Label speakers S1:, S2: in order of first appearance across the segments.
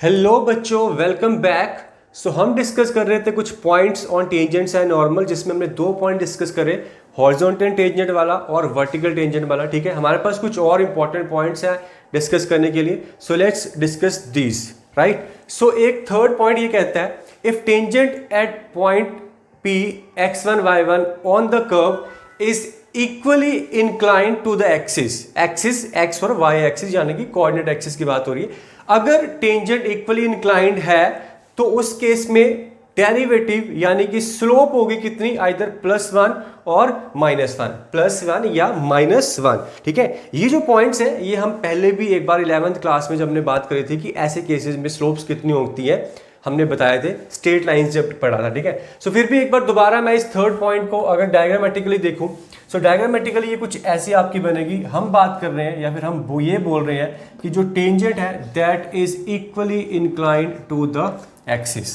S1: Hello बच्चों, welcome back. सो हम discuss कर रहे थे कुछ points on tangents and normal, जिसमें हमने दो पॉइंट डिस्कस करे, हॉरिजॉन्टल टेंजेंट वाला और वर्टिकल टेंजेंट वाला। ठीक है, हमारे पास कुछ और इंपॉर्टेंट पॉइंट्स हैं डिस्कस करने के लिए। So let's discuss these, right. So एक थर्ड पॉइंट ये कहता है, if tangent at point P x1 y1 on the curve is equally inclined to the axis, axis x और y एक्सिस यानी कि कोऑर्डिनेट एक्सिस की बात हो रही है। अगर टेंजेंट इक्वली इंक्लाइंड है तो उस केस में डेरिवेटिव यानी कि स्लोप होगी कितनी, आइदर +1 और -1, +1 या -1। ठीक है, ये जो पॉइंट्स हैं ये हम पहले भी एक बार 11th क्लास में जब हमने बात करी थी कि ऐसे केसेस में स्लोप्स कितनी होती है, हमने बताए थे स्ट्रेट लाइंस जब पढ़ा था। ठीक है, सो फिर भी एक बार दोबारा मैं इस थर्ड पॉइंट को अगर डायग्रामेटिकली देखूं, सो डायग्रामेटिकली ये कुछ ऐसी आपकी बनेगी। हम बात कर रहे हैं या फिर हम ये बोल रहे हैं कि जो टेंजेंट है that is equally inclined to the axis.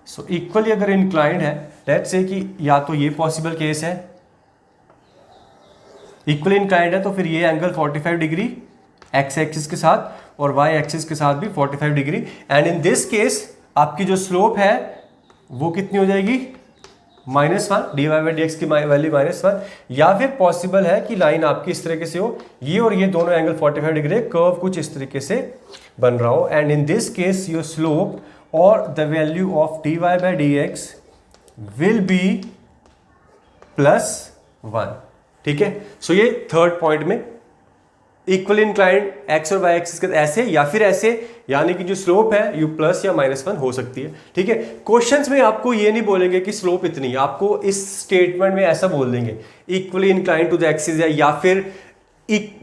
S1: So equally अगर इंक्लाइंड है, लेट्स से कि या तो ये पॉसिबल केस है, इक्वली इंक्लाइंड है तो फिर ये एंगल 45 डिग्री एक्स एक्सिस के साथ और वाई एक्सिस के साथ भी 45 degree. And in this case आपकी जो स्लोप है वो कितनी हो जाएगी, -1, dy/dx की वैल्यू -1। या फिर पॉसिबल है कि लाइन आपकी इस तरीके से हो, ये और ये दोनों एंगल 45 डिग्री, कर्व कुछ इस तरीके से बन रहा हो। And in this case your slope और the value of dy/dx will be +1। ठीक है, सो ये थर्ड पॉइंट में इक्वल इंक्लाइंड एक्स और वाई एक्सिस के ऐसे या फिर ऐसे, यानी कि जो स्लोप है यू प्लस या -1 हो सकती है। ठीक है, क्वेश्चंस में आपको ये नहीं बोलेंगे कि स्लोप इतनी, आपको इस स्टेटमेंट में ऐसा बोल देंगे equally inclined to the axis है या फिर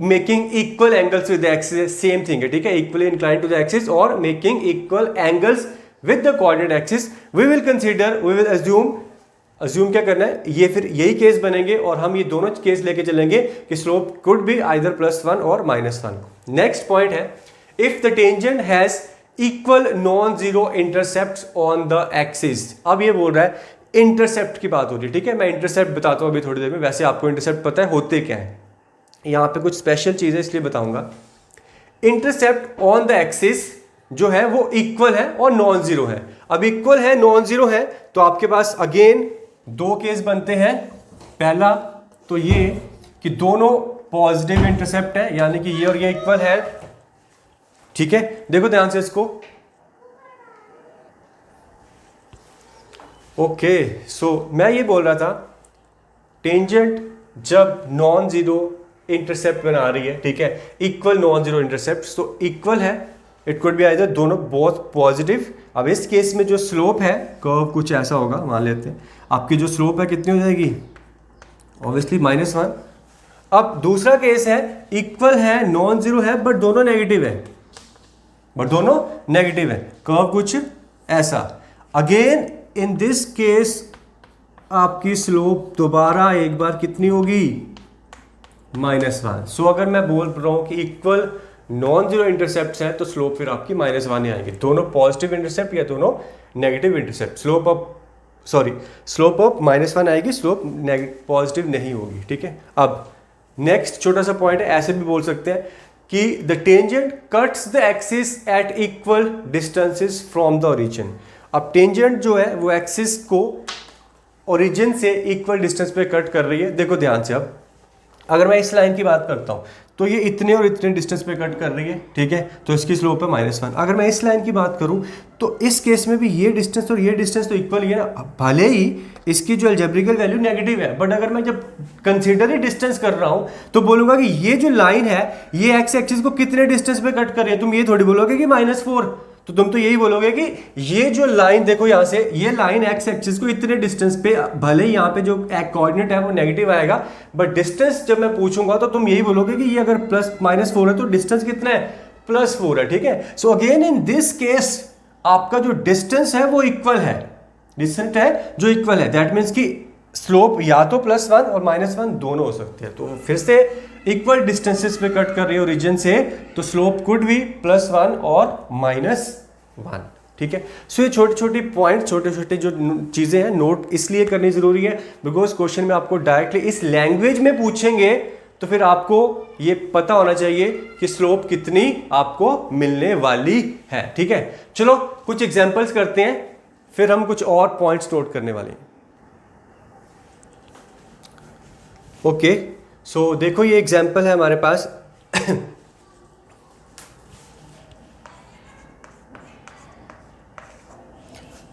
S1: making equal angles with the axis, same thing है। ठीक है, equally inclined to the axis और making equal angles with the coordinate axis. We will assume क्या करना है, ये फिर यही केस बनेंगे और हम ये दोनों केस लेके चलेंगे कि स्लोप कुड बी आइदर +1 और -1। नेक्स्ट पॉइंट है, if the tangent has equal non zero intercept on the axis. अब ये बोल रहा है इंटरसेप्ट की बात हो रही है। ठीक है, मैं इंटरसेप्ट बताता हूं अभी थोड़ी देर में। वैसे आपको इंटरसेप्ट पता है होते क्या है, यहां पे कुछ स्पेशल चीज है इसलिए बताऊंगा। इंटरसेप्ट ऑन द एक्सिस जो है वो इक्वल है और नॉन जीरो है। अब इक्वल है नॉन जीरो है तो आपके पास अगेन दो केस बनते हैं। पहला तो ये कि दोनों पॉजिटिव इंटरसेप्ट है, यानी कि ये और ये इक्वल है। ठीक है, देखो ध्यान से इसको। ओके, सो मैं ये बोल रहा था टेंजेंट जब नॉन जीरो इंटरसेप्ट बना रही है, ठीक है, इक्वल नॉन जीरो इंटरसेप्ट, तो इक्वल है, इट कुड बी आइदर दोनों बोथ पॉजिटिव। अब इस केस में जो स्लोप है, कर्व कुछ ऐसा होगा, मान लेते हैं आपकी जो स्लोप है कितनी हो जाएगी, ऑब्वियसली -1। अब दूसरा केस है इक्वल है नॉन जीरो है बट दोनों नेगेटिव है, कर्व कुछ ऐसा। अगेन इन दिस केस आपकी स्लोप दोबारा एक बार कितनी होगी, -1। सो अगर मैं बोल रहा हूं कि इक्वल नॉन जीरो इंटरसेप्ट है तो स्लोप फिर आपकी -1 ही आएंगे, दोनों पॉजिटिव इंटरसेप्ट या दोनों नेगेटिव इंटरसेप्ट। स्लोप ऑफ -1 आएगी, स्लोप पॉजिटिव नहीं होगी। ठीक है, अब नेक्स्ट छोटा सा पॉइंट है, ऐसे भी बोल सकते हैं कि the tangent cuts the axis at equal distances from the origin. अब टेंजेंट जो है वो एक्सिस को ओरिजिन से इक्वल डिस्टेंस पे कट कर रही है। देखो ध्यान से, अब अगर मैं इस लाइन की बात करता हूं तो ये इतने और इतने डिस्टेंस पे कट कर रही है। ठीक है, तो इसकी स्लोप है -1। अगर मैं इस लाइन की बात करूं तो इस केस में भी ये डिस्टेंस और ये डिस्टेंस तो इक्वल ही है ना, भले ही इसकी जो अलजेब्रिकल वैल्यू नेगेटिव है, बट अगर मैं जब कंसीडर ही डिस्टेंस कर रहा हूं तो बोलूंगा कि ये जो लाइन है ये एक्स एक्सिस को कितने डिस्टेंस पे कट कर रही है। तुम ये थोड़ी बोलोगे कि -4, तो तुम तो यही बोलोगे कि ये जो लाइन देखो यहां से, ये लाइन एक्स एक्सिस को इतने डिस्टेंस पे, भले ही यहां पे जो कोऑर्डिनेट है वो नेगेटिव आएगा बट डिस्टेंस जब मैं पूछूंगा तो तुम यही बोलोगे कि ये अगर +-4 है तो डिस्टेंस कितना है, +4 है। ठीक है, so again in this case आपका जो डिस्टेंस है वो इक्वल है, डिस्टेंस है जो इक्वल है, दैट मीन्स कि स्लोप या तो +1 और -1 दोनों हो सकते हैं। तो फिर से इक्वल डिस्टेंसेस पे कट कर रही हो रीजन से, तो स्लोप कुड भी +1 और -1। ठीक है, सो ये छोटे छोटे पॉइंट, छोटे छोटे जो चीजें हैं नोट इसलिए करनी जरूरी है बिकॉज क्वेश्चन में आपको डायरेक्टली इस लैंग्वेज में पूछेंगे तो फिर आपको ये पता होना चाहिए कि स्लोप कितनी आपको मिलने वाली है। ठीक है, चलो कुछ एग्जांपल्स करते हैं, फिर हम कुछ और पॉइंट्स नोट करने वाले हैं। ओके, सो देखो ये एग्जांपल है हमारे पास।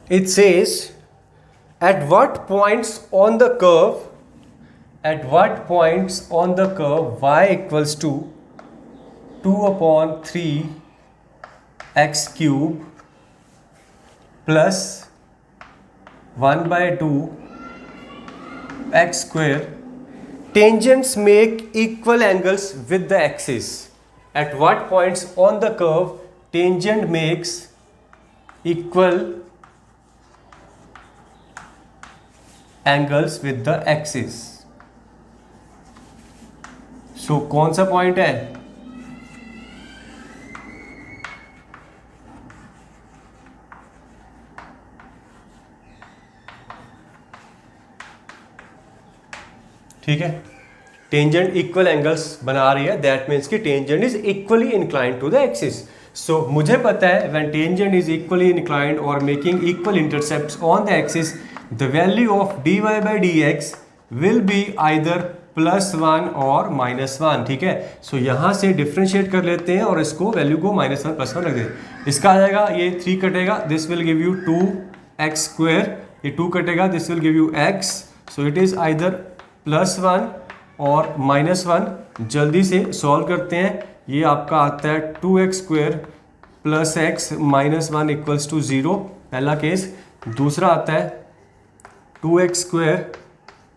S1: It says at what points on the curve y equals to 2 upon 3 x cube plus 1 by 2 x square tangents make equal angles with the axis. At what points on the curve tangent makes equal angles with the axis? So कौन सा point है? ठीक है, tangent equal angles बना रही है, that means कि tangent is equally inclined to the axis. So मुझे पता है when tangent is equally inclined और making equal intercepts on the axis, the value of dy by dx will be either +1 और -1। ठीक है, सो यहाँ से डिफ्रेंशिएट कर लेते हैं और इसको वैल्यू को -1 +1 रख देते। इसका आ जाएगा, ये 3 कटेगा, this will give you 2x², ये 2 कटेगा, this will give you x। So it is either +1 और -1। जल्दी से सॉल्व करते हैं, ये आपका आता है 2x² + x -1 = 0, पहला केस। दूसरा आता है 2x²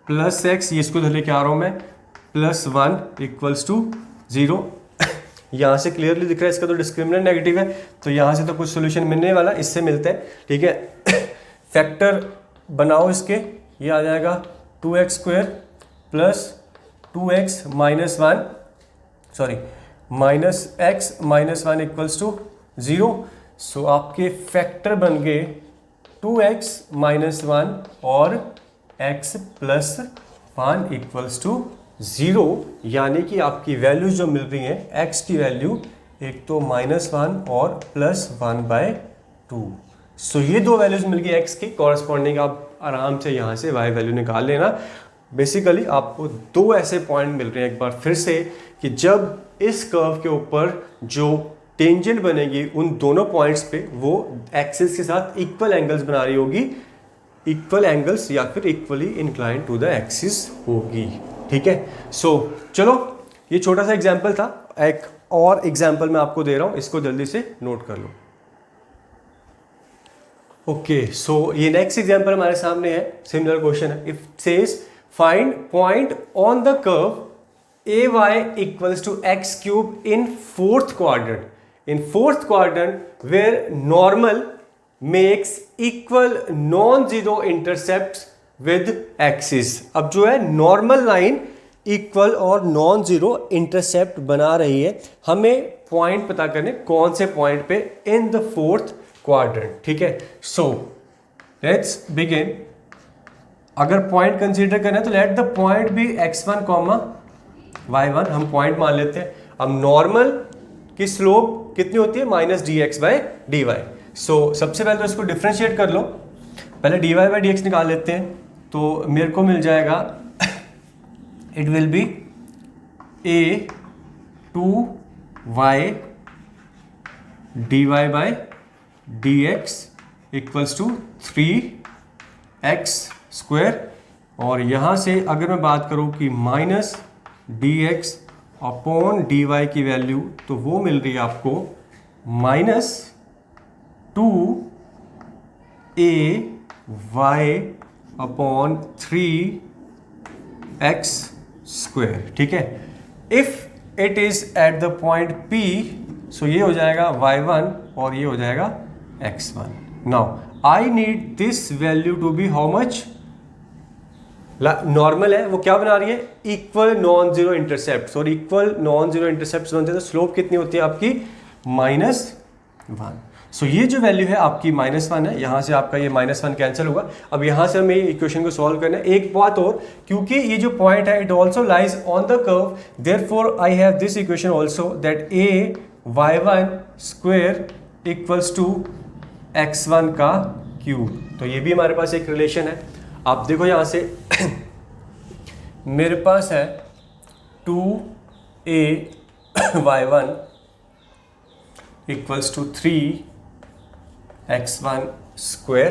S1: + x, ये इसको लेके आ रहा हूँ मैं, +1 = 0। यहाँ से क्लियरली दिख रहा है, इसका तो डिस्क्रिमिनेंट नेगेटिव है, तो यहाँ से तो कुछ सोल्यूशन मिलने वाला, इससे मिलते हैं। ठीक है, फैक्टर बनाओ इसके, ये आ जाएगा 2x² + 2x -1 सॉरी -x -1 = 0। सो आपके फैक्टर बन गए 2x -1 और x + 1 = 0, यानी कि आपकी वैल्यू जो मिल रही है x की वैल्यू एक तो -1 और +1/2। सो ये दो वैल्यूज मिल गई x की कॉरस्पॉन्डिंग। आप आराम से यहाँ से y वैल्यू निकाल लेना। बेसिकली आपको दो ऐसे पॉइंट मिल रहे हैं, एक बार फिर से, कि जब इस कर्व के ऊपर जो टेंजेंट बनेगी उन दोनों पॉइंट्स पे वो एक्सिस के साथ इक्वल एंगल्स बना रही होगी, इक्वल एंगल्स या फिर equally inclined to the axis होगी। ठीक है, सो चलो ये छोटा सा एग्जांपल था, एक और एग्जांपल मैं आपको दे रहा हूं, इसको जल्दी से नोट कर लो। ओके, सो ये नेक्स्ट एग्जांपल हमारे सामने है, सिमिलर क्वेश्चन है। If says find point on the curve ay = x³ in 4th quadrant, in 4th quadrant where normal makes equal non-zero intercepts with axis। अब जो है नॉर्मल लाइन इक्वल और non zero intercept बना रही है, हमें point पता करने कौन से पॉइंट पे इन द 4th quadrant। ठीक है, सो लेट्स बिगिन। अगर पॉइंट कंसीडर करें तो late the point B x1, y1, हम पॉइंट मान लेते हैं। अब नॉर्मल की स्लोप कितनी होती है? -dx/dy। सो सबसे पहले तो इसको डिफ्रेंशिएट कर लो, पहले dy/dx निकाल लेते हैं, तो मेरे को मिल जाएगा it will B a2y dy/dx = 3x²। और यहाँ से अगर मैं बात करूँ कि -dx/dy की वैल्यू, तो वो मिल रही है आपको -2ay/3x²। ठीक है, if it is at the point P, so ये हो जाएगा y1 और ये हो जाएगा x1। Now I need this value to be how much? Normal है, वो क्या बना रही है? इक्वल नॉन जीरो इंटरसेप्ट, और इक्वल नॉन जीरो इंटरसेप्ट बनते हैं तो स्लोप कितनी होती है आपकी? 1। सो ये जो वैल्यू है आपकी -1 है, यहाँ से आपका ये -1 कैंसिल होगा। अब यहाँ से हमें ये इक्वेशन को सॉल्व करना है। एक बात और, क्योंकि ये जो पॉइंट है it also lies on the curve, therefore I have this equation also that ay1 square equals to x1 का क्यूब। तो ये भी हमारे पास एक रिलेशन है। आप देखो यहाँ से मेरे पास है 2ay1 equals to 3x1 square.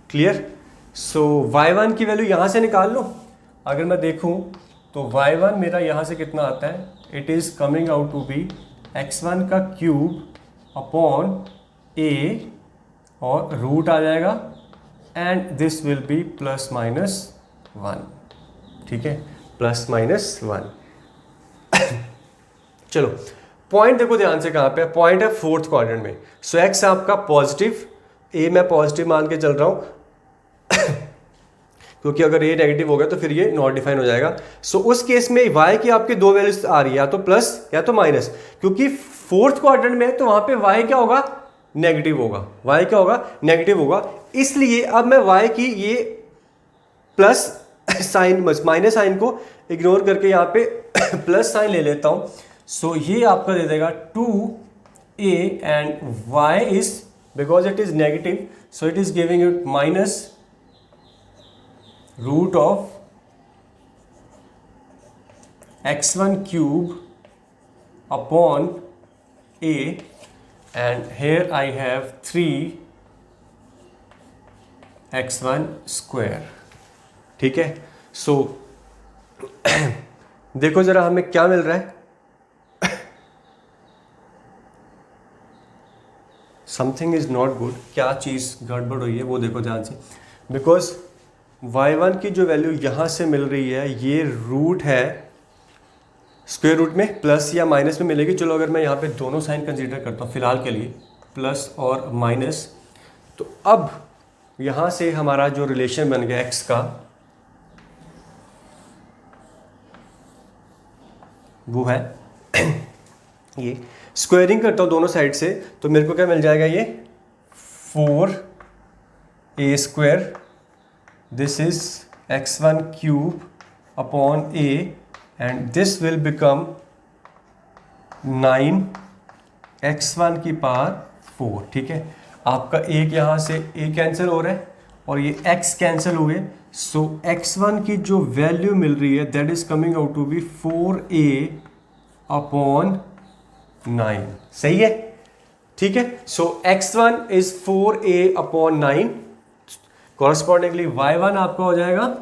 S1: Clear. So y1 की वैल्यू यहाँ से निकाल लो। अगर मैं देखूँ तो y1 मेरा यहाँ से कितना आता है, it is coming out to be x1 का क्यूब अपॉन a और रूट आ जाएगा एंड दिस विल बी +-1। ठीक है, +-1। चलो पॉइंट देखो ध्यान से, कहाँ पे है पॉइंट है, 4th क्वाड्रेंट में। सो x आपका पॉजिटिव, a मैं पॉजिटिव मान के चल रहा हूँ क्योंकि अगर a नेगेटिव हो गया तो फिर ये नॉट डिफाइन हो जाएगा। सो उस केस में y की आपकी दो वैल्यूज आ रही है, या तो प्लस या तो माइनस, क्योंकि 4th क्वाड्रेंट में तो वहां पे y क्या होगा, नेगेटिव होगा। y क्या होगा, नेगेटिव होगा। इसलिए अब मैं y की ये प्लस साइन माइनस साइन को इग्नोर करके यहाँ पे प्लस साइन ले लेता हूँ। सो ये आपका दे देगा 2a and y is, because it is negative, so it is giving it minus root of x1 cube upon a and here I have 3x1 square. ठीक है। सो देखो जरा हमें क्या मिल रहा है, समथिंग इज नॉट गुड। क्या चीज़ गड़बड़ हुई है वो देखो ध्यान से, बिकॉज y1 की जो वैल्यू यहाँ से मिल रही है ये रूट है, स्क्वायर रूट में प्लस या माइनस में मिलेगी। चलो अगर मैं यहाँ पे दोनों साइन कंसीडर करता हूँ फिलहाल के लिए, प्लस और माइनस, तो अब यहाँ से हमारा जो रिलेशन बन गया x का वो है ये, स्क्वायरिंग करता हूँ दोनों साइड से तो मेरे को क्या मिल जाएगा, ये 4a square, this is x1 cube upon a and this will become 9x1 की पावर 4। ठीक है। आपका एक यहाँ से a कैंसिल हो रहा है और ये x कैंसिल हुए। सो x1 की जो वैल्यू मिल रही है that is coming out to be 4a upon 9। सही है। ठीक है। सो x1 is 4a upon 9, correspondingly y1 आपका हो जाएगा,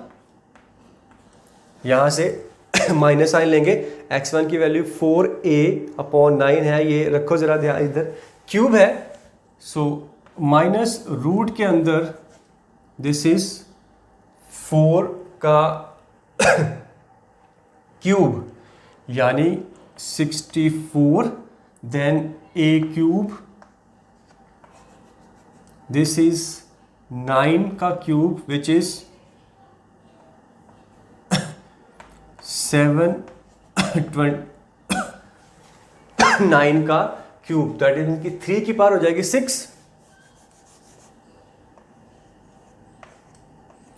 S1: यहां से माइनस साइन लेंगे, x1 की वैल्यू 4a अपॉन 9 है, ये रखो जरा ध्यान, इधर क्यूब है। सो माइनस रूट के अंदर दिस इज 4 का क्यूब यानी 64, then a cube, this is 9 का क्यूब विच इज 9 का क्यूब, दैट इज इनकी 3 की पावर हो जाएगी 6।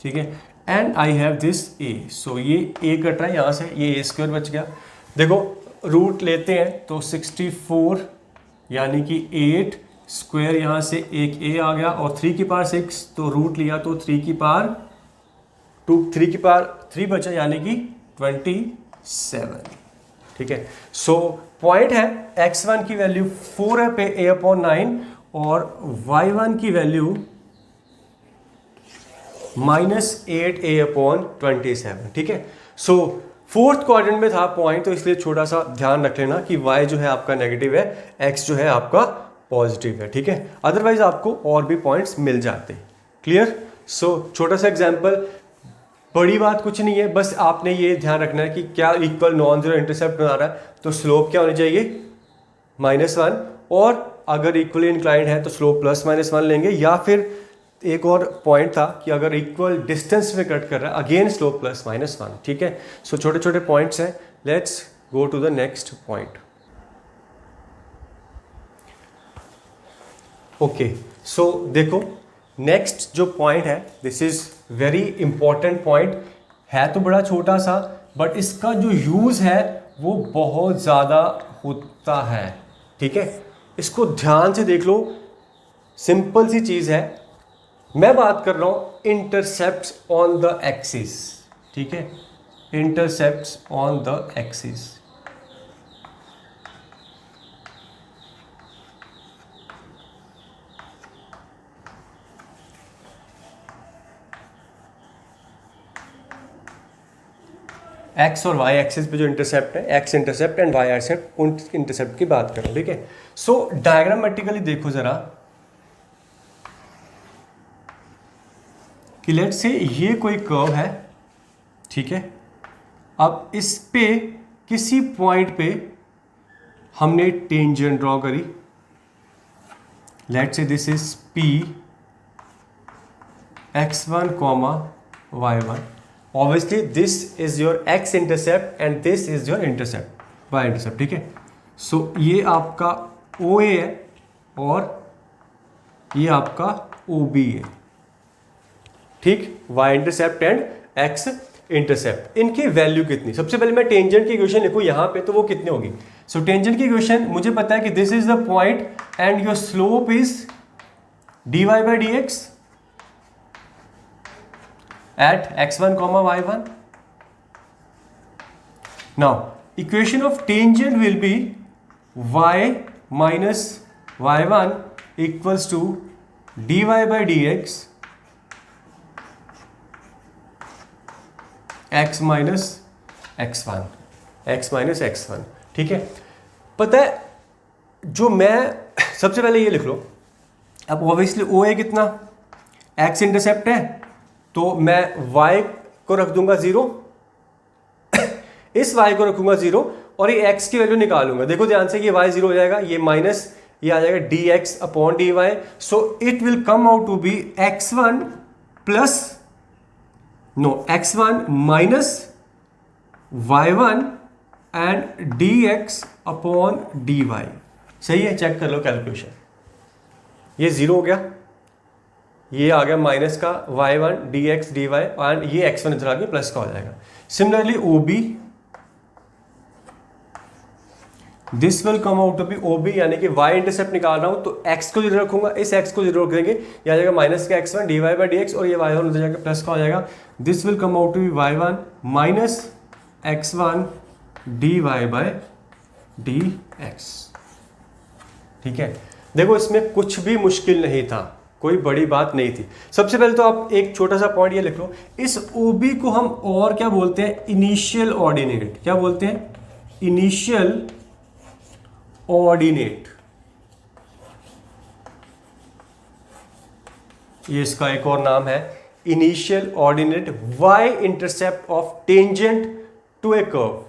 S1: ठीक है। And I have this a, सो ये a कट रहा है यहां से, ये a स्क्वायर बच गया। देखो रूट लेते हैं तो 64 यानी कि 8 स्क्वायर, यहाँ से एक a आ गया और 3 की पावर 6, तो रूट लिया तो 3 की पावर 3 की पावर 3 बचा यानी कि 27। ठीक है। सो पॉइंट है x1 की वैल्यू 4 है पे a अपॉन 9 और y1 की वैल्यू -8a अपॉन 27। ठीक है। सो 4th क्वाड्रेंट में था पॉइंट, तो इसलिए छोटा सा ध्यान रख लेना कि y जो है आपका नेगेटिव है, x जो है आपका पॉजिटिव है। ठीक है। अदरवाइज आपको और भी पॉइंट्स मिल जाते हैं। क्लियर। सो छोटा सा एग्जांपल, बड़ी बात कुछ नहीं है, बस आपने ये ध्यान रखना है कि क्या इक्वल नॉन जीरो इंटरसेप्ट बना रहा है तो स्लोप क्या होनी चाहिए, -1, और अगर इक्वली इंक्लाइंड है तो स्लोप +-1 लेंगे, या फिर एक और पॉइंट था कि अगर इक्वल डिस्टेंस में कट कर रहा है अगेन स्लोप +-1। ठीक है। सो छोटे छोटे पॉइंट्स हैं। Let's go to the next point. Okay, so देखो नेक्स्ट जो पॉइंट है, this is very important point, है तो बड़ा छोटा सा बट इसका जो यूज़ है वो बहुत ज़्यादा होता है, ठीक है। इसको ध्यान से देख लो, सिंपल सी चीज़ है। मैं बात कर रहा हूँ इंटरसेप्ट्स ऑन द एक्सिस, ठीक है, intercepts on the axis. X और वाई एक्सिस पे जो इंटरसेप्ट है, X intercept and Y intercept, उन इंटरसेप्ट की बात करो, ठीक है। सो डायग्रामेटिकली देखो जरा कि लेट से ये कोई कर्व है, ठीक है। अब इस पे किसी पॉइंट पे हमने टेंजेंट ड्रॉ करी, late say this is P x1 comma y1, obviously this is your x intercept and this is your intercept, y intercept, ठीक है। सो ये आपका OA है और ये आपका OB है, ठीक, y intercept and x intercept. इनकी वैल्यू कितनी, सबसे पहले मैं टेंजेंट की इक्वेशन लिखूँ यहाँ पे तो वो कितनी होगी। सो टेंजेंट की इक्वेशन मुझे पता है कि this is the point and your slope is dy by dx at x1 comma y1. Now equation of tangent will be y minus y1 equals to dy by dx x minus x1, x minus x1, ठीक है। पता है जो मैं सबसे पहले ये लिख लो, अब ऑब्वियसली OA कितना, x इंटरसेप्ट है तो मैं y को रख दूंगा 0 इस y को रखूंगा 0 और ये x की वैल्यू निकालूंगा। देखो ध्यान से, ये y 0 हो जाएगा, ये माइनस ये आ जाएगा dx upon dy, so it will come out to be x1 plus x1 minus y1 and dx upon dy। सही है, चेक कर लो कैलकुलेशन, ये 0 हो गया, ये आ गया माइनस का y1 dx dy एंड ये x1 इधर आ गया प्लस का हो जाएगा। Similarly OB, this will come out to be OB, यानी कि y इंटरसेप्ट निकाल रहा हूं तो x को 0 रखूंगा, इस x को 0 रख देंगे, ये आ जाएगा माइनस का x1 dy by dx और ये y1 उधर जाकर प्लस का हो जाएगा। This will come out to be y1 minus x1 dy by dx, ठीक है। देखो इसमें कुछ भी मुश्किल नहीं था, कोई बड़ी बात नहीं थी। सबसे पहले तो आप एक छोटा सा पॉइंट ये लिख लो, इस OB को हम और क्या बोलते हैं, इनिशियल ऑर्डिनेट। क्या बोलते हैं, इनिशियल ऑर्डिनेट। ये इसका एक और नाम है, initial ordinate y intercept of tangent to a curve,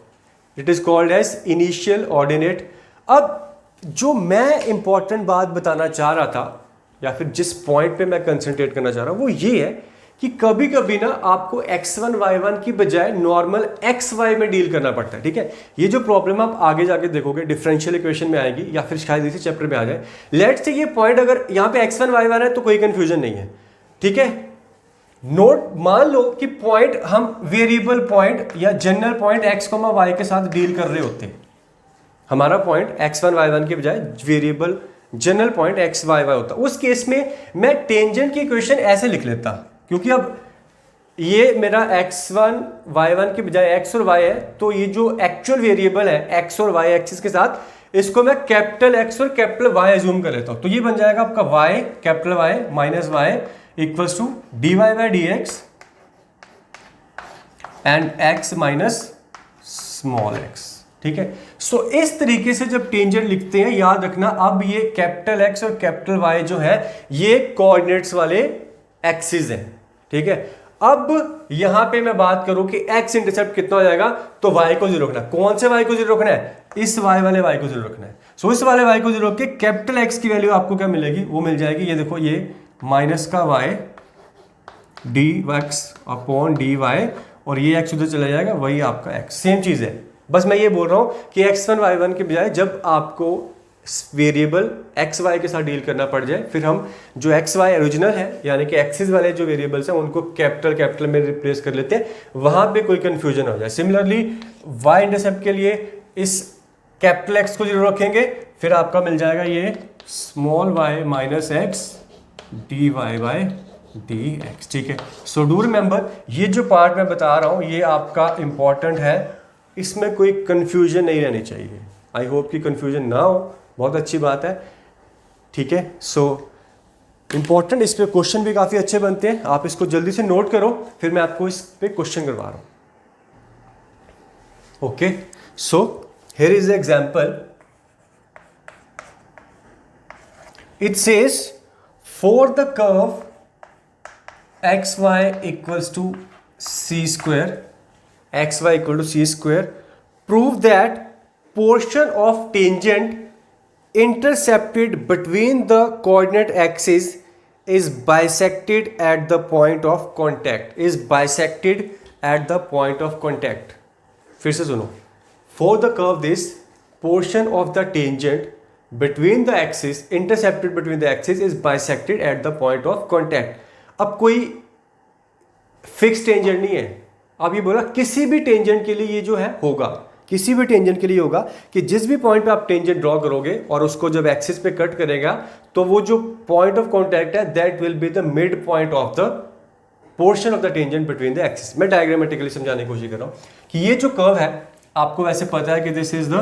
S1: it is called as initial ordinate. अब जो मैं इंपॉर्टेंट बात बताना चाह रहा था या फिर जिस पॉइंट पे मैं कंसंट्रेट करना चाह रहा हूं वो ये है कि कभी कभी ना आपको x1 y1 की बजाय नॉर्मल xy में डील करना पड़ता है, ठीक है। ये जो प्रॉब्लम आप आगे जाके देखोगे डिफरेंशियल इक्वेशन में आएगी या फिर शायद इसी चैप्टर में आ जाए। लेट्स से ये पॉइंट अगर यहाँ पे x1 y1 है तो कोई कंफ्यूजन नहीं है, ठीक है। नोट मान लो कि पॉइंट हम वेरिएबल पॉइंट या जनरल पॉइंट x, y के साथ डील कर रहे होते हैं। हमारा पॉइंट x1 y1 के बजाय variable general point x y y होता, उस केस में मैं टेंजेंट की इक्वेशन ऐसे लिख लेता, क्योंकि अब ये मेरा x1 y1 के बजाय x और y है तो ये जो एक्चुअल वेरिएबल है x और y एक्सिस के साथ इसको मैं कैपिटल x और कैपिटल y एज्यूम कर लेता हूं, तो ये बन जाएगा आपका y capital y minus y equals to dy by dx and x minus small x, ठीक है। सो इस तरीके से जब टेंजेंट लिखते हैं याद रखना, अब ये कैपिटल X और कैपिटल Y जो है ये कोऑर्डिनेट्स वाले एक्सिस हैं, ठीक है। अब यहां पे मैं बात करूं कि X इंटरसेप्ट कितना हो जाएगा, तो Y को 0 रखना। कौन से Y को 0 रखना है, इस Y वाले Y को 0 रखना है। सो इस वाले Y को 0 रख के कैपिटल X की वैल्यू आपको क्या मिलेगी, वो मिल जाएगी, ये देखो ये माइनस का Y dx अपॉन dy और ये x उधर चला जाएगा, वही आपका x, सेम चीज है। बस मैं ये बोल रहा हूं कि x1 y1 के बजाय जब आपको वेरिएबल एक्स वाई के साथ डील करना पड़ जाए, फिर हम जो एक्स वाई ओरिजिनल है यानी कि एक्सिस वाले जो वेरिएबल्स हैं उनको कैपिटल में रिप्लेस कर लेते हैं, वहां पे कोई कंफ्यूजन हो जाए। सिमिलरली वाई इंटरसेप्ट के लिए इस कैपिटल एक्स को 0 रखेंगे, फिर आपका मिल जाएगा ये small y minus x d y by d x. ठीक है, सो डू रिमेंबर ये जो पार्ट मैं बता रहा हूँ ये आपका इंपॉर्टेंट है, इसमें कोई कंफ्यूजन नहीं रहनी चाहिए। आई होप कि कंफ्यूजन ना हो, बहुत अच्छी बात है। ठीक है, सो इंपॉर्टेंट, इस पे क्वेश्चन भी काफ़ी अच्छे बनते हैं, आप इसको जल्दी से नोट करो, फिर मैं आपको इस पे क्वेश्चन करवा रहा हूँ। Okay, so here is the example, it says for the curve x y equals to c square, x y equal to c square, prove that portion of tangent intercepted between the coordinate axes is bisected at the point of contact, is bisected at the point of contact। फिर से सुनो, for the curve this portion of the tangent between the axis intercepted between the axis is bisected at the point of contact। अब कोई fix tangent नहीं है, अब ये बोला किसी भी टेंजेंट के लिए ये जो है होगा, किसी भी टेंजेंट के लिए होगा कि जिस भी पॉइंट पे आप टेंजेंट ड्रॉ करोगे और उसको जब एक्सिस पे कट करेगा तो वो जो पॉइंट ऑफ कांटेक्ट है that will be the mid point of the portion of the tangent between the axis. मैं डायग्रामेटिकली समझाने की कोशिश कर रहा हूं कि ये जो कर्व है आपको वैसे पता है कि this is the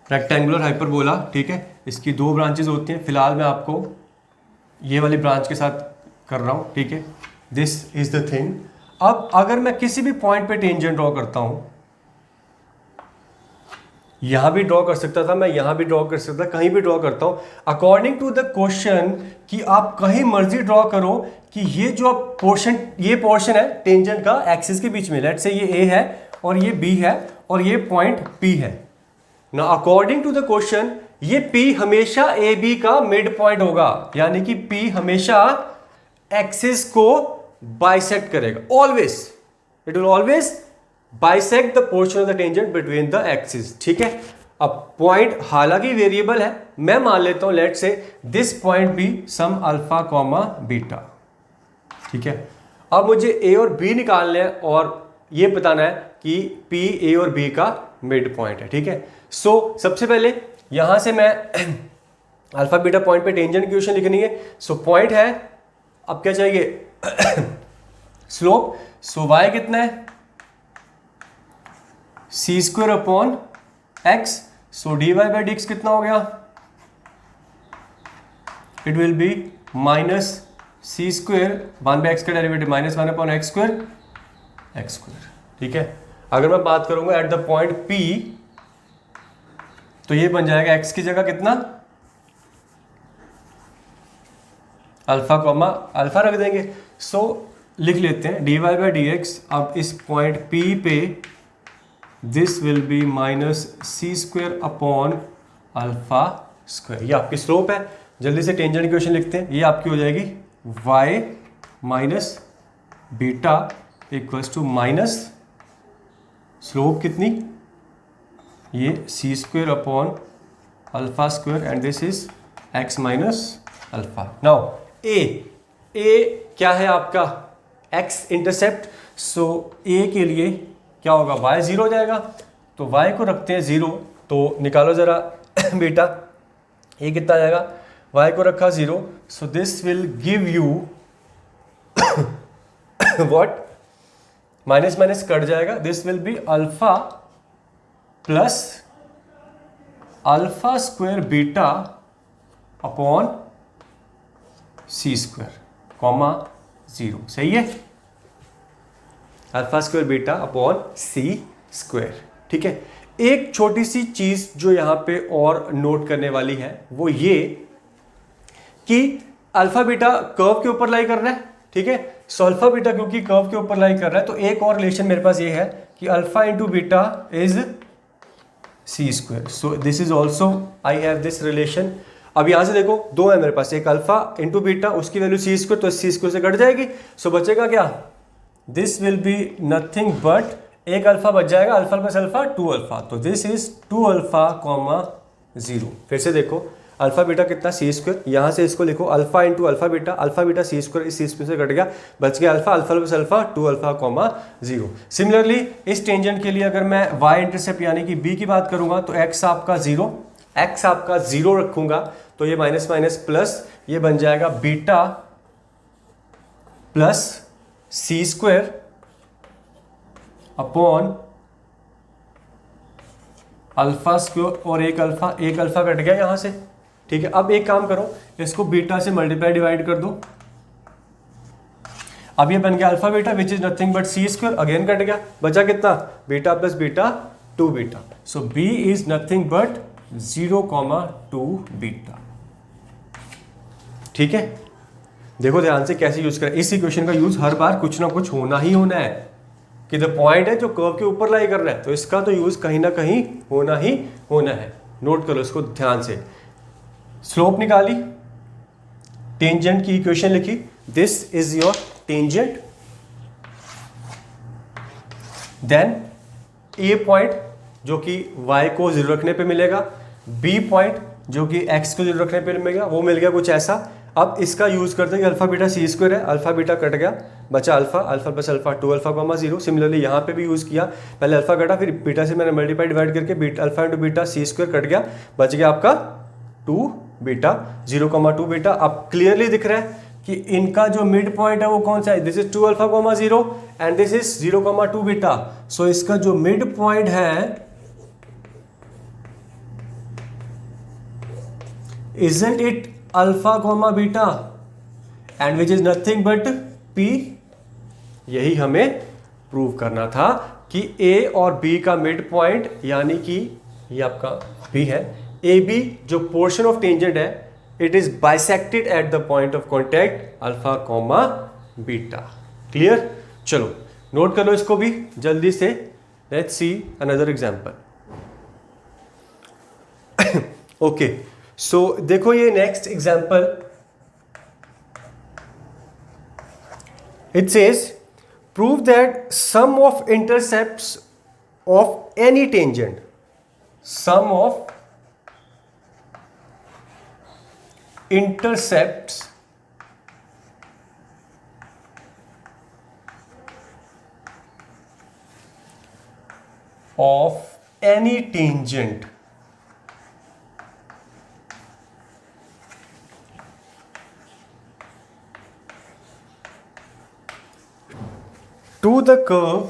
S1: rectangular hyperbola. ठीक है, इसकी 2 ब्रांचेस होती हैं, फिलहाल मैं आपको ये वाली ब्रांच के साथ कर रहा हूं। ठीक है, दिस इज द थिंग। अब अगर मैं किसी भी पॉइंट पे टेंजेंट ड्रॉ करता हूं, यहां भी ड्रॉ कर सकता था मैं, यहां भी ड्रॉ कर सकता था, कहीं भी ड्रॉ करता हूं अकॉर्डिंग टू द क्वेश्चन कि आप कहीं मर्जी ड्रॉ करो कि ये जो पोर्शन, ये पोर्शन है टेंजेंट का एक्सिस के बीच में, लेट से ये ए है और ये बी है और ये पॉइंट पी है ना। अकॉर्डिंग टू द क्वेश्चन ये पी हमेशा ए बी का मिड पॉइंट होगा, यानी कि पी हमेशा एक्सिस को बाइसेक्ट करेगा, always it will always bisect the portion of the tangent between the axis. ठीक है, अब पॉइंट हालांकि वेरिएबल है, मैं मान लेता हूं let say this point be some alpha comma beta. ठीक है, अब मुझे ए और बी निकालने हैं और ये बताना है कि पी ए और बी का मिड पॉइंट है। ठीक है, सो सबसे पहले यहां से मैं अल्फा बीटा पॉइंट पे टेंजेंट की इक्वेशन लिखनी है। सो पॉइंट है, अब क्या चाहिए स्लोप। सो वाई कितना है c square upon x, so d y by d x कितना हो गया, it will be minus c square 1 by x का derivative minus 1 upon x square x square. ठीक है, अगर मैं बात करूंगा एट द पॉइंट पी तो ये बन जाएगा एक्स की जगह कितना अल्फा कॉमा अल्फा रख देंगे। सो लिख लेते हैं d y by d x. अब इस पॉइंट पी पे this will be minus c square upon alpha square, ये आपकी स्लोप है। जल्दी से टेंजेंट इक्वेशन लिखते हैं, ये आपकी हो जाएगी y minus beta equals to minus slope कितनी, ये c square upon alpha square and this is x minus alpha. Now a क्या है आपका x इंटरसेप्ट, सो a के लिए क्या होगा y 0 हो जाएगा, तो y को रखते हैं 0, तो निकालो जरा बेटा a कितना आ जाएगा, y को रखा 0, so this will give you what, minus minus कट जाएगा, this will be alpha plus alpha square beta upon c square comma 0। सही है, alpha square beta upon c square. ठीक है, एक छोटी सी चीज जो यहां पे और नोट करने वाली है वो ये कि अल्फा बीटा कर्व के ऊपर लाई कर रहा है। ठीक है, सो अल्फा बीटा क्योंकि कर्व के ऊपर लाई कर रहा है तो एक और रिलेशन मेरे पास ये है कि alpha into beta is c square, so this is also I have this relation. अब यहां से देखो दो है मेरे पास, एक अल्फा इंटू बीटा, उसकी वैल्यू सी स्क्वायर, तो सी स्क्वायर से कट जाएगी, सो बचेगा क्या, this will be nothing but एक अल्फा बच जाएगा, अल्फा प्लस अल्फा 2 अल्फा, तो दिस इज 2 अल्फा कॉमा 0। फिर से देखो अल्फा बीटा कितना सी स्क्वायर, यहाँ से इसको लिखो अल्फा इंटू अल्फा बीटा सी स्क्वायर, इस सी से कट गया, बच गया alpha plus alpha 2 alpha comma 0। Similarly इस टेंजेंट के लिए अगर मैं y इंटरसेप्ट यानी कि b की बात करूंगा तो x आपका 0 रखूंगा, तो ये माइनस माइनस प्लस, ये बन जाएगा बीटा प्लस सी स्क्वायर अपॉन अल्फा स्क्वायर, और एक अल्फा कट गया यहां से, ठीक है। अब एक काम करो, इसको बीटा से मल्टीप्लाई डिवाइड कर दो, अब ये बन गया alpha beta which is nothing but c square, again cut गया, बचा कितना beta plus beta 2 beta, so b is nothing but 0,2 beta, ठीक है। देखो ध्यान से कैसे यूज करें, इस इक्वेशन का यूज हर बार कुछ ना कुछ होना ही होना है, कि द पॉइंट है जो कर्व के ऊपर लाई कर रहा है, तो इसका तो यूज कहीं ना कहीं होना ही होना है। नोट करो इसको ध्यान से। स्लोप निकाली, टेंजेंट की इक्वेशन लिखी, this is your tangent, then a point जो कि y को 0 रखने पे मिलेगा, b पॉइंट जो कि x को 0 रखने पे मिलेगा, वो मिल गया कुछ ऐसा। अब इसका यूज करते हैं, अल्फा बीटा सी स्क्वायर है, अल्फा बीटा कट गया, बचा alpha plus alpha 2 alpha comma 0। Similarly यहाँ पे भी यूज किया, पहले अल्फा कटा, फिर बीटा से मैंने मल्टीप्लाई डिवाइड करके बीटा अल्फा इंटू बीटा सी स्क्वायर कट गया, बच गया आपका 2 बीटा 0,2 बीटा। अब क्लियरली दिख रहा है कि इनका जो मिड पॉइंट है वो कौन सा है, this is 2 alpha comma 0 and this is 0,2 beta, so इसका जो मिड पॉइंट है isn't it alpha comma beta and which is nothing but p। यही हमें प्रूव करना था कि a और b का मिड पॉइंट यानी कि ये आपका b है, AB जो पोर्शन ऑफ टेंजेंट है, it is bisected at the point of contact alpha comma beta. Clear, चलो नोट कर लो इसको भी जल्दी से, let's see another example. Okay, so देखो ये next example, it says prove that sum of intercepts of any tangent, sum of intercepts of any tangent to the curve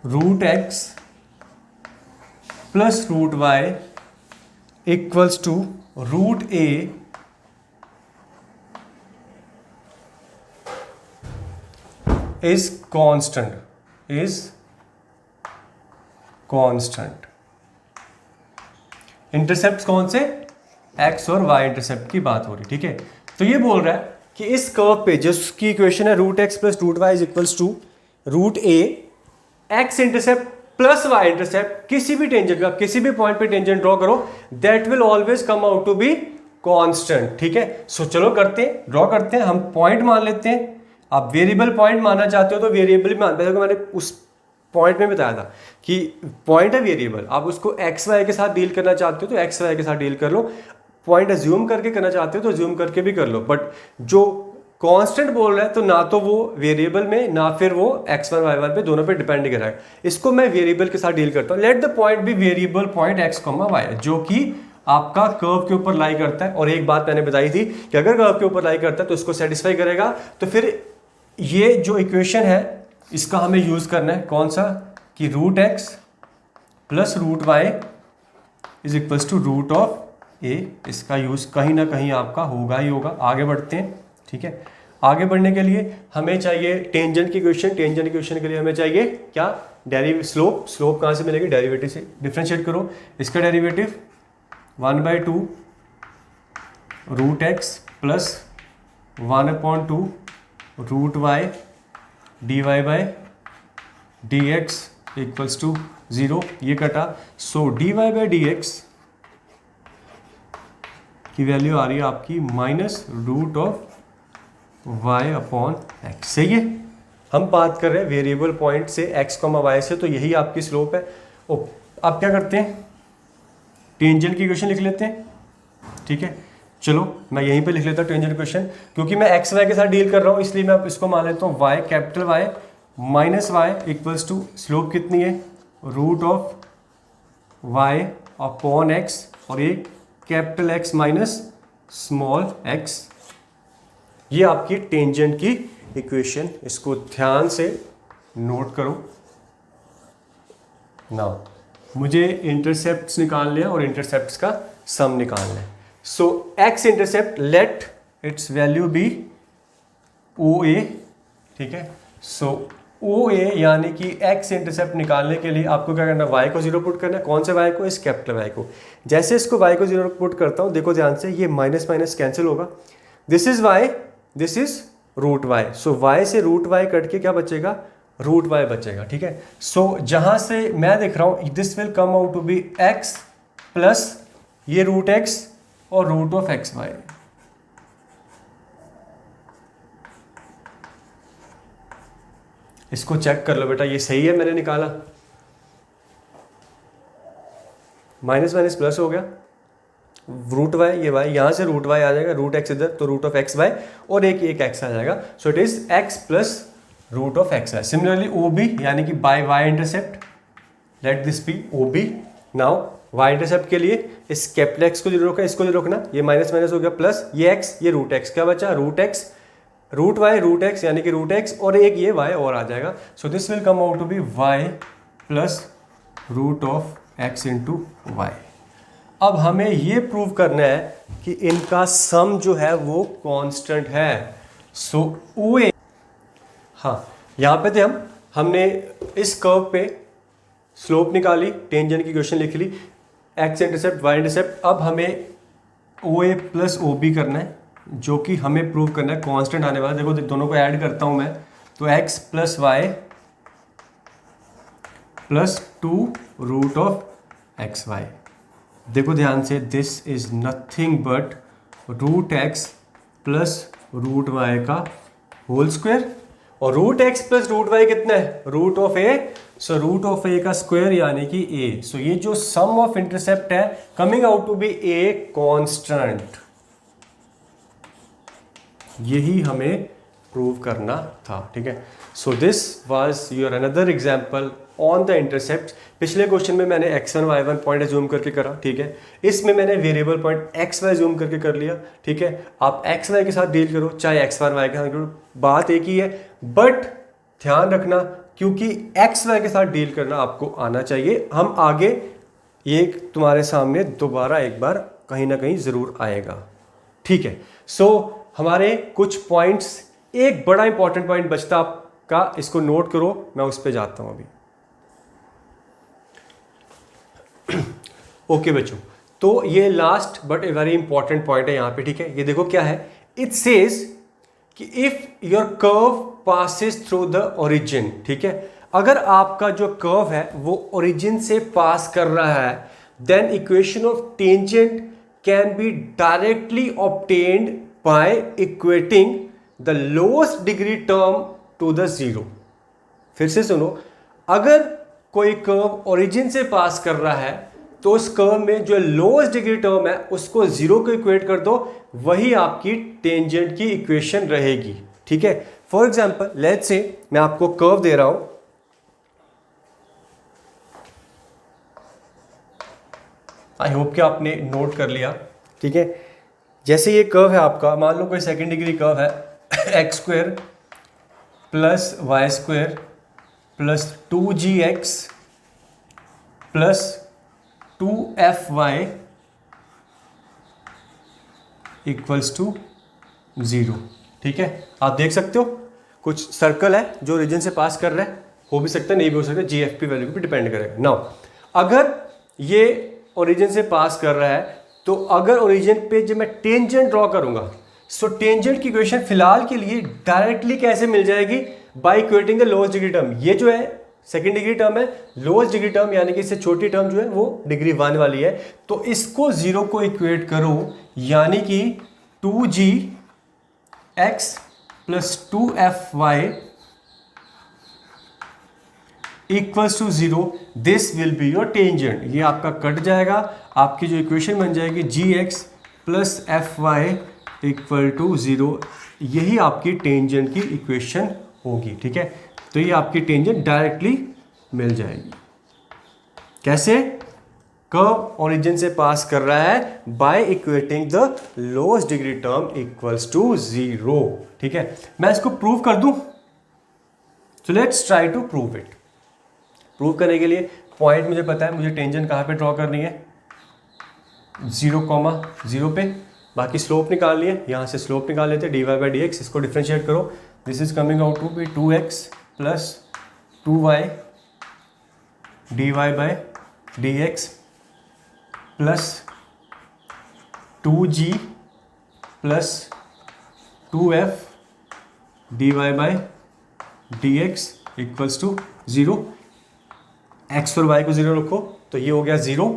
S1: root x plus root y equals to root a is constant, intercept कौन से, x और y intercept की बात हो रही, ठीक है। तो ये बोल रहा है कि इस कर्व पे जिसकी इक्वेशन है root x plus root y is equals to root a x intercept plus y intercept, किसी भी टेंजेंट का किसी भी पॉइंट पे टेंजेंट ड्रॉ करो, that will always come out to be constant, ठीक है। सो चलो करते हैं, ड्रॉ करते हैं, हम पॉइंट मान लेते हैं। आप वेरिएबल पॉइंट मानना चाहते हो तो वेरिएबल मान, मैंने उस पॉइंट में बताया था कि पॉइंट है वेरिएबल, आप उसको एक्स वाई के साथ डील करना चाहते हो तो एक्स वाई के साथ डील कर लो, पॉइंट अज्यूम करके करना चाहते हो तो अज्यूम करके भी कर लो, बट जो कांस्टेंट बोल रहा है तो ना तो वो वेरिएबल में ना फिर वो x1 y1 पे दोनों पे डिपेंड कर रहा है। इसको मैं वेरिएबल के साथ डील करता हूँ, let the point be variable point x, y जो कि आपका कर्व के ऊपर लाई करता है। और एक बात मैंने बताई थी कि अगर कर्व के ऊपर लाई करता है तो इसको सेटिस्फाई करेगा, तो फिर ये जो इक्वेशन है इसका हमें यूज करना है, कौन सा, कि root x plus root y is equals to root of a. इसका यूज कहीं ना कहीं आपका होगा ही होगा। आगे बढ़ते हैं, ठीक है। आगे बढ़ने के लिए हमें चाहिए टेंजेंट की इक्वेशन, टेंजेंट इक्वेशन के लिए हमें चाहिए क्या, स्लोप। स्लोप कहाँ से मिलेगी, डेरिवेटिव से। डिफरेंशिएट करो, इसका derivative 1/2 root x plus 1/2 root y d y by d x equals to 0, ये कटा। So d y by d x की वैल्यू आ रही है आपकी minus root of y upon x, सही है। हम बात कर रहे हैं वेरिएबल पॉइंट से x, y से, तो यही आपकी स्लोप है। अब क्या करते हैं, टेंजेंट की इक्वेशन लिख लेते हैं, ठीक है। चलो मैं यहीं पे लिख लेता हूँ टेंजेंट इक्वेशन, क्योंकि मैं x y के साथ डील कर रहा हूँ इसलिए मैं इसको मान लेता हूँ y, capital Y minus y equals to slope कितनी है, root of y upon x, और ये capital X minus small x। ये आपकी टेंजेंट की इक्वेशन, इसको ध्यान से नोट करो। नाउ मुझे इंटरसेप्ट्स निकालने हैं और इंटरसेप्ट्स का सम निकालना है। So x intercept let its value be OA, ठीक है। सो OA यानी कि x इंटरसेप्ट निकालने के लिए आपको क्या करना है, y को 0 पुट करना है। कौन से y को, इस कैपिटल Y को। जैसे इसको y को 0 पुट करता हूं, देखो ध्यान से, ये माइनस माइनस कैंसिल होगा, this is y, this is root y। So y से रूट y कट के क्या बचेगा, रूट y बचेगा, ठीक है। सो जहां से मैं देख रहा हूं this will come out to be x plus ये रूट x और रूट ऑफ एक्स वाई। इसको चेक कर लो बेटा, ये सही है, मैंने निकाला, माइनस माइनस प्लस हो गया, रूट वाई, ये वाई यहां से रूट वाई आ जाएगा, रूट एक्स इधर, तो रूट ऑफ एक्स वाई, और एक एक्स आ जाएगा। So it is x plus root of x y. Similarly O B यानी कि by y intercept, let this be O B. Now y intercept के लिए इस कैपिटल एक्स को जो रोकना, इसको जो रोकना, ये माइनस माइनस हो गया, प्लस ये एक्स, ये रूट एक्स, क्या बचा, root x, root y, root x यानी कि रूट एक्स, और एक ये वाई और आ जाएगा। So this will come out to be y plus root of x into y. अब हमें ये प्रूव करना है कि इनका सम जो है वो कांस्टेंट है। सो OA, हाँ यहाँ पे थे हमने इस कर्व पे स्लोप निकाली, टेंजेंट की इक्वेशन लिख ली, एक्स इंटरसेप्ट वाई इंटरसेप्ट। अब हमें OA प्लस OB करना है, जो कि हमें प्रूव करना है कांस्टेंट आने वाला। देखो दोनों को ऐड करता हूं मैं, तो x plus y plus 2 root of x y. देखो ध्यान से, this is nothing but root x plus root y का होल स्क्वायर, और root x plus root y कितना है, root of a. So root of a का square यानी कि ए। सो ये जो सम ऑफ इंटरसेप्ट है coming out to be a constant, यही हमें प्रूव करना था, ठीक है। So this was your another example on the intercept. पिछले क्वेश्चन में मैंने x1 y1 पॉइंट जूम करके करा, ठीक है। इसमें मैंने variable point x y zoom करके कर लिया, ठीक है। आप x y के साथ डील करो, चाहे x1 y के साथ करो, बात एक ही है। बट ध्यान रखना, क्योंकि x y के साथ डील करना आपको आना चाहिए, हम आगे ये तुम्हारे सामने दोबारा एक बार कहीं ना कहीं जरूर आएगा, ठीक है। सो हमारे कुछ पॉइंट्स, एक बड़ा इंपॉर्टेंट पॉइंट बचता आपका, इसको नोट करो, मैं उस पर जाता हूं अभी। ओके बच्चों, तो ये last but a very important point है यहाँ पे, ठीक है। ये देखो क्या है, इट सेज कि if your curve passes through the origin, ठीक है, अगर आपका जो कर्व है वो ओरिजिन से पास कर रहा है, then equation of tangent can be directly obtained by equating the lowest degree term to the zero. फिर से सुनो, अगर कोई कर्व ओरिजिन से पास कर रहा है तो उस कर्व में जो लोएस्ट डिग्री टर्म है उसको जीरो को इक्वेट कर दो, वही आपकी टेंजेंट की इक्वेशन रहेगी, ठीक है। फॉर एग्जांपल लेट्स से मैं आपको कर्व दे रहा हूं, आई होप कि आपने नोट कर लिया, ठीक है। जैसे ये कर्व है आपका, मान लो कोई सेकंड डिग्री कर्व है, x square plus y square plus 2gx plus 2fy equals to 0, ठीक है। आप देख सकते हो कुछ सर्कल है जो रीजन से पास कर रहा है, हो भी सकता है नहीं भी हो सकता, GFP वैल्यू पे डिपेंड करेगा। नाउ अगर ये ओरिजिन से पास कर रहा है, तो अगर ओरिजिन पे जब मैं टेंजेंट ड्रॉ करूंगा, सो टेंजेंट की इक्वेशन फिलहाल के लिए डायरेक्टली कैसे मिल जाएगी, by equating the lowest degree term. ये जो है सेकेंड डिग्री टर्म है, लोएस्ट डिग्री टर्म यानी कि इससे छोटी टर्म जो है वो डिग्री 1 वाली है, तो इसको 0 को इक्वेट करो, यानी कि 2gx plus 2fy equals to 0, this will be your tangent. ये आपका कट जाएगा, आपकी जो इक्वेशन बन जाएगी gx plus f y equal to 0, यही आपकी टेंजेंट की इक्वेशन होगी। ठीक है, तो ये आपकी टेंजेंट डायरेक्टली मिल जाएगी। कैसे? कर्व ओरिजिन से पास कर रहा है by equating the lowest degree term equals to 0। ठीक है, मैं इसको प्रूव कर दूं, so let's try to prove it. Prove करने के लिए पॉइंट मुझे पता है, मुझे टेंजेंट कहाँ पे ड्रॉ करनी है, 0,0 पे। बाकी स्लोप निकालनी है, यहाँ से स्लोप निकाल लेते हैं, dy बाई डी एक्स। इसको डिफ्रेंशिएट करो, this is coming out to be 2x plus 2y dy by d x plus 2g plus 2f dy by d x equals to 0। x और y को 0 रखो तो ये हो गया 0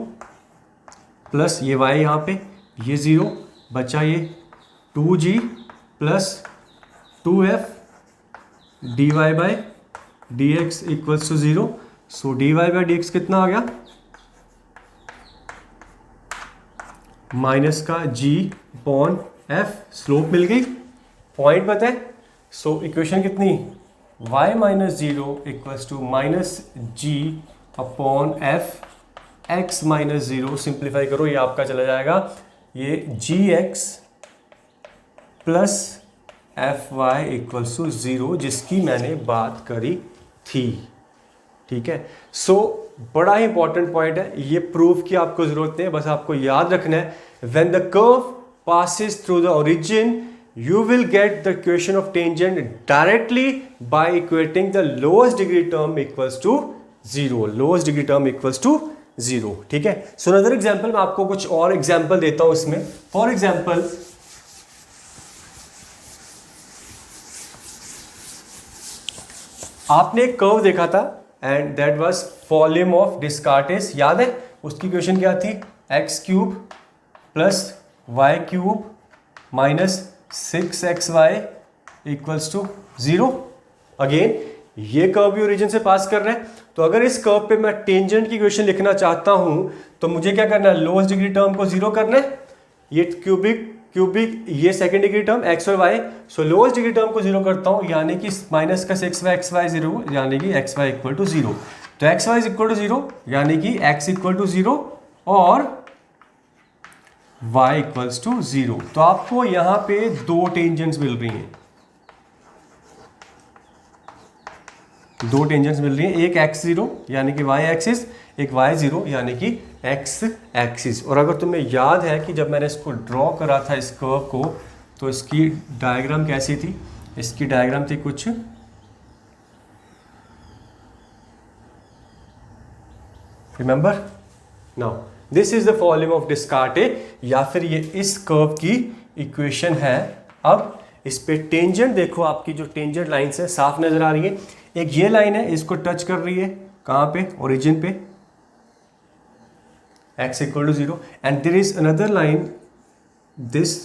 S1: प्लस ये y यहाँ पे, ये 0 बचा, ये 2g plus 2f dy by d x equals to 0। So dy by d x कितना आ गया, माइनस का g अपॉन f, स्लोप मिल गई, पॉइंट पता है। सो इक्वेशन कितनी, y minus 0 equals to minus g upon f x minus 0। Simplify करो, ये आपका चला जाएगा, ये gx plus f y equals to 0, जिसकी मैंने बात करी थी। ठीक है, सो बड़ा ही इंपॉर्टेंट पॉइंट है, ये प्रूफ की आपको जरूरत नहीं है, बस आपको याद रखना है, when the curve passes through the origin you will get the equation of tangent directly by equating the lowest degree term equals to 0, lowest degree term equals to 0। ठीक है, सो अनदर एग्जांपल, मैं आपको कुछ और example देता हूं इसमें। For example, आपने एक कर्व देखा था and that was volume of Descartes, याद है? उसकी इक्वेशन क्या थी, x cube plus y cube minus 6xy equals to 0। Again ये कर्व भी ओरिजिन से पास कर रहा है, तो अगर इस कर्व पे मैं टेंजेंट की इक्वेशन लिखना चाहता हूं तो मुझे क्या करना है, लोएस्ट डिग्री टर्म को 0 करना है, ये क्यूबिक ये सेकंड डिग्री टर्म x और y, सो लोएस्ट डिग्री टर्म को 0 करता हूं, यानी कि माइनस का 6y xy 0, यानी कि xy इक्वल टू 0। तो xy इज इक्वल टू 0, यानी कि x इक्वल टू 0 और y इक्वल्स टू 0। तो आपको यहां पे दो टेंजेंट्स मिल रही हैं, दो टेंजेंट्स मिल रही हैं, एक x0 यानी कि y एक्सिस, एक y0 यानी कि x एक्सिस। और अगर तुम्हें याद है कि जब मैंने इसको ड्रॉ करा था इस कर्व को, तो इसकी डायग्राम कैसी थी, इसकी डायग्राम थी कुछ remember now, this is the volume of Descartes, या फिर ये इस कर्व की इक्वेशन है। अब इस पे टेंजेंट देखो, आपकी जो टेंजेंट लाइन है साफ नजर आ रही है, एक ये लाइन है, इसको टच कर रही है, कहां पे, ओरिजिन पे, x equal to 0, and there is another line this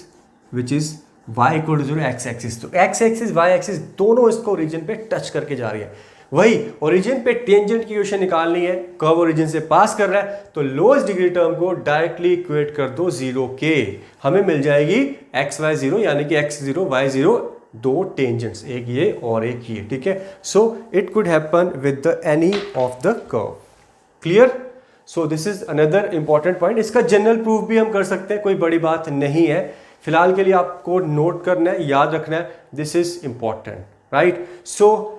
S1: which is y equal to 0, x axis. तो x एक्सिस y एक्सिस दोनों इसको ओरिजिन पे टच करके जा रही है। वही ओरिजिन पे टेंजेंट की इक्वेशन निकालनी है, कर्व ओरिजिन से पास कर रहा है, तो लोएस्ट डिग्री टर्म को डायरेक्टली इक्वेट कर दो 0 के, हमें मिल जाएगी x y 0, यानी कि x0 y0, दो टेंजेंट्स, एक ये और एक ये। ठीक है, so it could happen with the any of the curve. Clear? So this is another important point. इसका जनरल प्रूफ भी हम कर सकते हैं, कोई बड़ी बात नहीं है, फिलहाल के लिए आपको नोट करना है, याद रखना है, दिस इज इंपॉर्टेंट, राइट? सो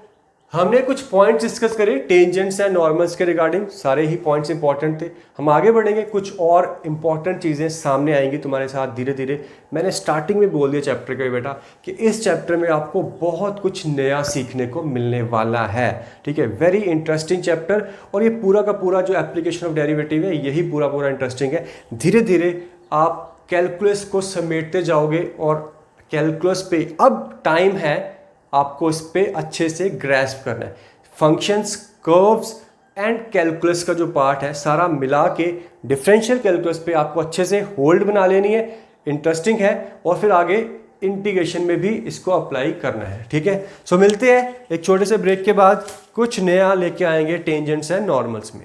S1: हमने कुछ पॉइंट्स डिस्कस करे टेंजेंट्स एंड नॉर्मल्स के रिगार्डिंग, सारे ही पॉइंट्स इंपॉर्टेंट थे। हम आगे बढ़ेंगे, कुछ और इंपॉर्टेंट चीज़ें सामने आएंगी तुम्हारे साथ धीरे धीरे। मैंने स्टार्टिंग में बोल दिया चैप्टर का बेटा कि इस चैप्टर में आपको बहुत कुछ नया सीखने को मिलने वाला है। ठीक है, वेरी इंटरेस्टिंग चैप्टर, और ये पूरा का पूरा जो एप्लीकेशन ऑफ डेरिवेटिव है, यही पूरा इंटरेस्टिंग है। धीरे धीरे आप कैलकुलस को समेटते जाओगे, और कैलकुलस पे अब टाइम है आपको इस पे अच्छे से ग्रैस्प करना है। फंक्शंस, कर्व्स एंड कैलकुलस का जो पार्ट है सारा मिला के डिफरेंशियल कैलकुलस पे आपको अच्छे से होल्ड बना लेनी है, इंटरेस्टिंग है, और फिर आगे इंटीग्रेशन में भी इसको अप्लाई करना है, ठीक है। सो मिलते हैं एक छोटे से ब्रेक के बाद, कुछ नया लेके आएंगे टेंजेंट्स एंड नॉर्मल्स में।